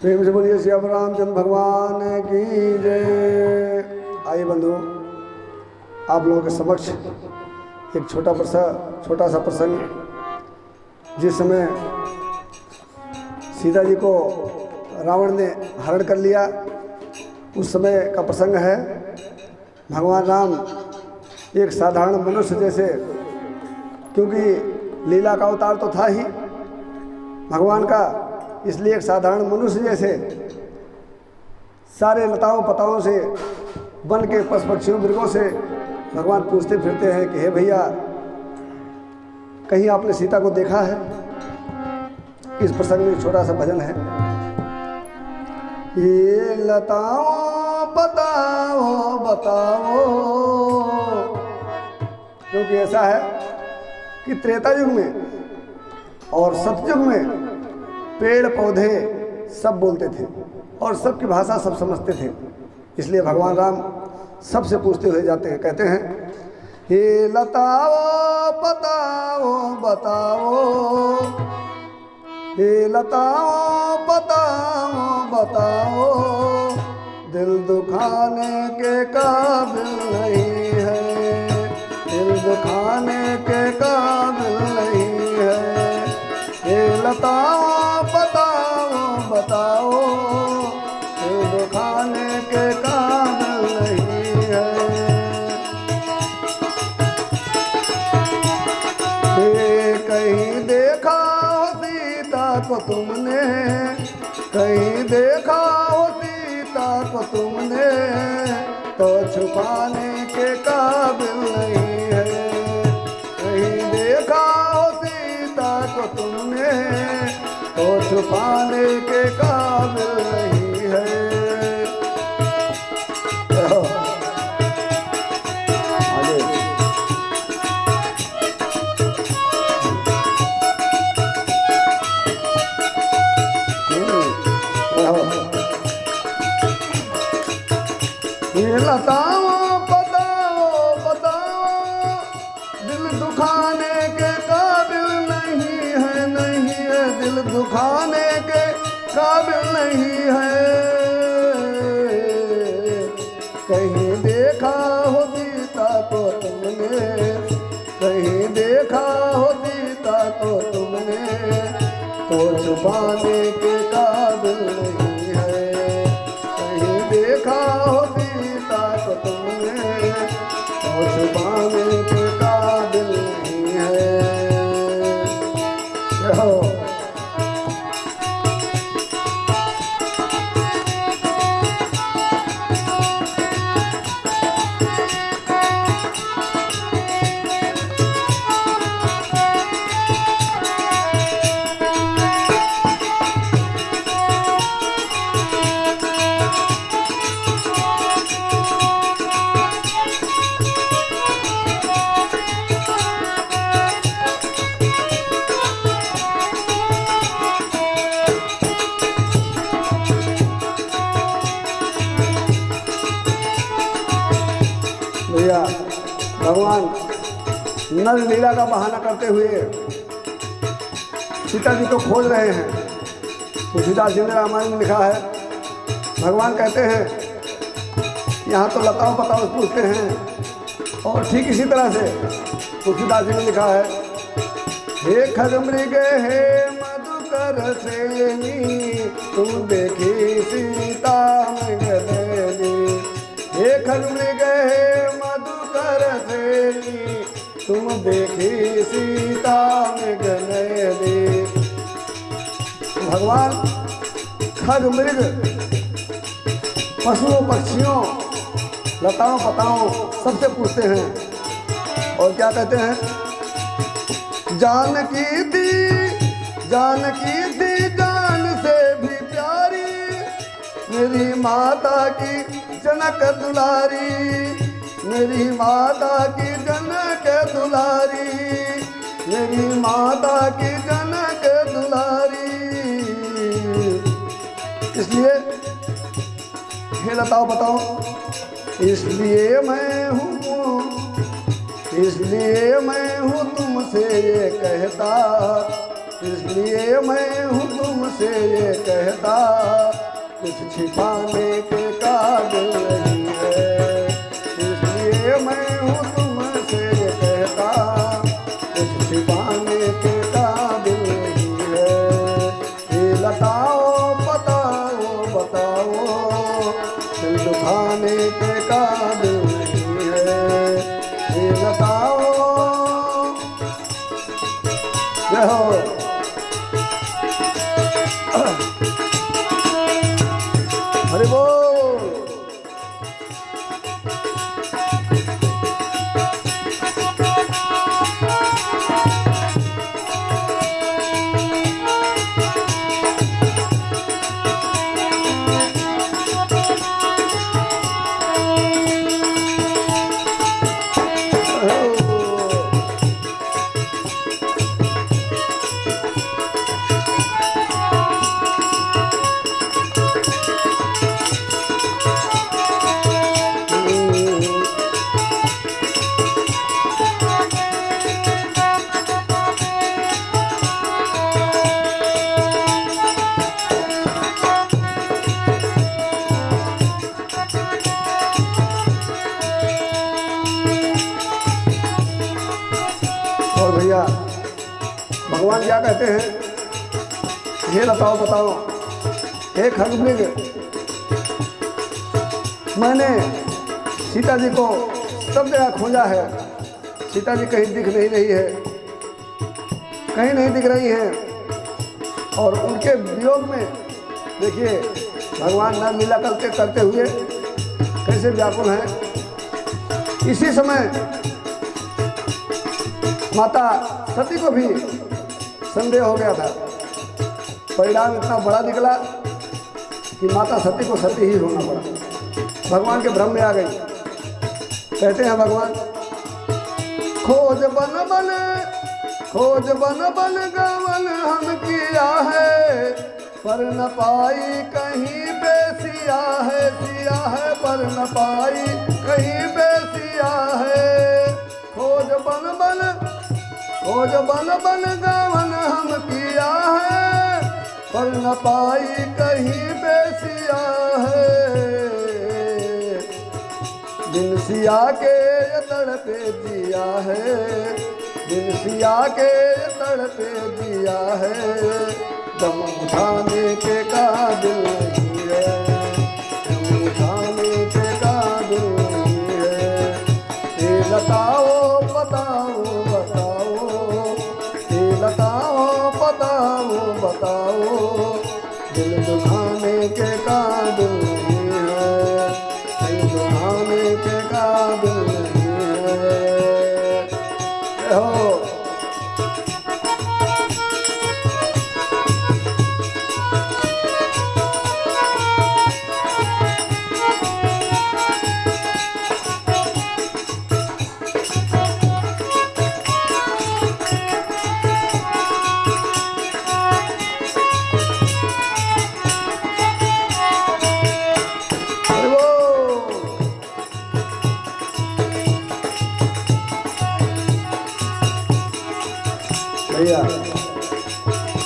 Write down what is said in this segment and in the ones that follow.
प्रेम से बोलिए श्री रामचंद्र भगवान की जय। आइए बंधु, आप लोगों के समक्ष एक छोटा सा प्रसंग। जिस समय सीता जी को रावण ने हरण कर लिया, उस समय का प्रसंग है। भगवान राम एक साधारण मनुष्य जैसे, क्योंकि लीला का अवतार तो था ही भगवान का, इसलिए एक साधारण मनुष्य जैसे सारे लताओं पताओं से, वन के पशु पक्षियों मृगों से भगवान पूछते फिरते हैं कि हे भैया, कहीं आपने सीता को देखा है? इस प्रसंग में छोटा सा भजन है। ये लताओं बताओ बताओ, क्योंकि ऐसा है कि त्रेता युग में और सतयुग में पेड़ पौधे सब बोलते थे और सबकी भाषा सब समझते थे। इसलिए भगवान राम सबसे पूछते हुए जाते हैं, कहते हैं हे लताओ बताओ बताओ, हे लताओ बताओ बताओ, दिल दुखाने के काबिल नहीं है, दिल दुखाने के काबिल नहीं है। हे लताओ बताओ, दिल दुखाने के काबिल नहीं है। हे कहीं देखा हो सीता को तुमने, कहीं देखा हो सीता को तुमने, तो छुपाने के काबिल नहीं है। कहीं देखा हो सीता को तुमने, तो छुपाने के काबिल नहीं है। ये लताओ बताओ बताओ, दिल दुखाने के काबिल नहीं है, नहीं है, दिल दुखाने के काबिल नहीं है। कहीं देखा हो सीता को तुमने, कहीं देखा हो सीता को तुमने, तो छुपाने के काबिल नहीं है। कहीं देखा हो सीता को तुमने, तो छुपाने के काबिल नहीं है। भैया, भगवान नर लीला का बहाना करते हुए सीता जी को खोज रहे हैं। तुलसीदास जी ने रामायण में लिखा है, भगवान कहते हैं यहाँ तो लताओ पताओ पूछते हैं, और ठीक इसी तरह से तुलसीदास जी ने लिखा है, हे खग मृग हे मधुकर सेनी, तुम देखी सीता मृगनयनी। हे खग मृग हे मधुकर सेनी, तुम देखी सीता मृगनयनी। भगवान खग मृग पशुओं पक्षियों लताओं पताओं सबसे पूछते हैं, और क्या कहते हैं, जानकी थी जान से भी प्यारी, मेरी माता की जनक दुलारी, मेरी माता की जनक दुलारी, मेरी माता की जनक दुलारी। इसलिए हे लताओ बताओ, इसलिए मैं हूँ तुमसे ये कहता, इसलिए मैं हूँ तुमसे ये कहता, कुछ छिपाने के काबिल नहीं है, इसलिए मैं हूँ तुमसे ये कहता, कुछ छिपाने के काबिल नहीं है। ये बताओ बताओ बताओ, दिल दुखाने के काबिल नहीं है। ये बताओ हो हरि बोल। और भैया भगवान क्या कहते हैं, ये बताओ बताओ, एक खगमृग मैंने सीता जी को सब जगह खोजा है, सीता जी कहीं दिख नहीं रही है, कहीं नहीं दिख रही है। और उनके वियोग में देखिए भगवान नाम लीला करते हुए कैसे व्याकुल हैं। इसी समय माता सती को भी संदेह हो गया था, परिणाम इतना बड़ा निकला कि माता सती को सती ही होना पड़ा। भगवान के भ्रम में आ गई। कहते हैं भगवान, खोज बन बन गवन हम किया है, पर न पाई कहीं पे सिया है पर न पाई कहीं पे सिया है। खोज बन बन गवन हम किया है, पर न पाई कहीं पे सिया है। बिन सिया के तड़पे जिया है, बिन सिया के तड़पे जिया है। दम उठाने के काबिल नहीं है, दम उठाने के काबिल नहीं है। ये बताओ बताओ बताओ, ये बताओ बताओ बताओ, दिल दुखाने के काबिल नहीं है, दिल दुखाने के काबिल नहीं है। हो भैया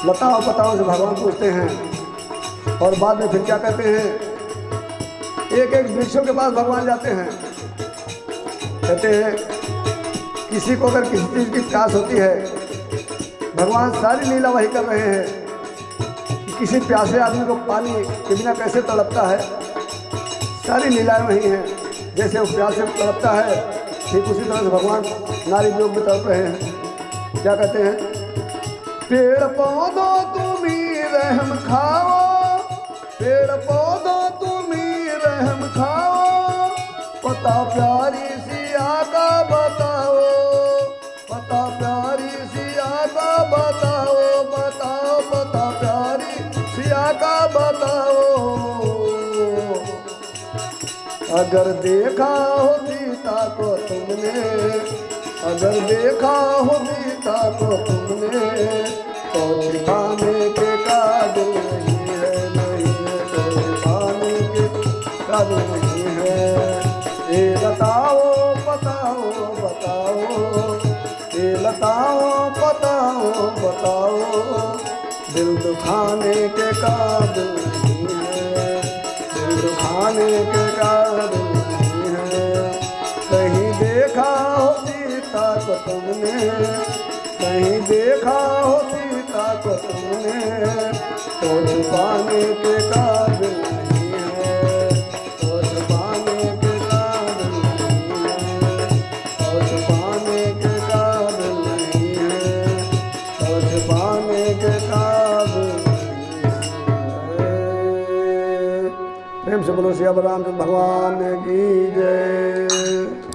बताओ बताओ से भगवान पूछते हैं। और बाद में फिर क्या कहते हैं, एक एक वृक्षों के पास भगवान जाते हैं। कहते हैं किसी को अगर किसी चीज़ की प्यास होती है, भगवान सारी लीला वही कर रहे हैं कि किसी प्यासे आदमी को पानी के बिना कैसे तड़पता है, सारी लीलाएं वही हैं। जैसे वो प्यासे तड़पता है, ठीक उसी तरह से भगवान नारी योग में तड़प रहे हैं। क्या कहते हैं, पेड़ पौधों तुम्ही रहम खाओ, पेड़ पौधों तुम्ही रहम खाओ। पता प्यारी सिया का बताओ, पता प्यारी सिया का बताओ, बताओ पता प्यारी सिया का बताओ। अगर देखा हो सीता को तुमने, अगर देखा हो सीता को तुमने, तो छिपाने के काबिल नहीं है, नहीं है तो छिपाने के काबिल नहीं है। ये बताओ बताओ बताओ, ये बताओ बताओ बताओ, दिल दुखाने के काबिल नहीं है, पाने के काबिल नहीं है। कहीं देखा हो सीता को तुमने, कहीं देखा हो सीता को तुमने, तो छुपाने के काबिल नहीं है, तो छुपाने के काबिल नहीं है, तो छुपाने के काबिल नहीं है, तो छुपाने के काबिल नहीं है। प्रेम से बोलो सिया रामचंद्र भगवान की जय।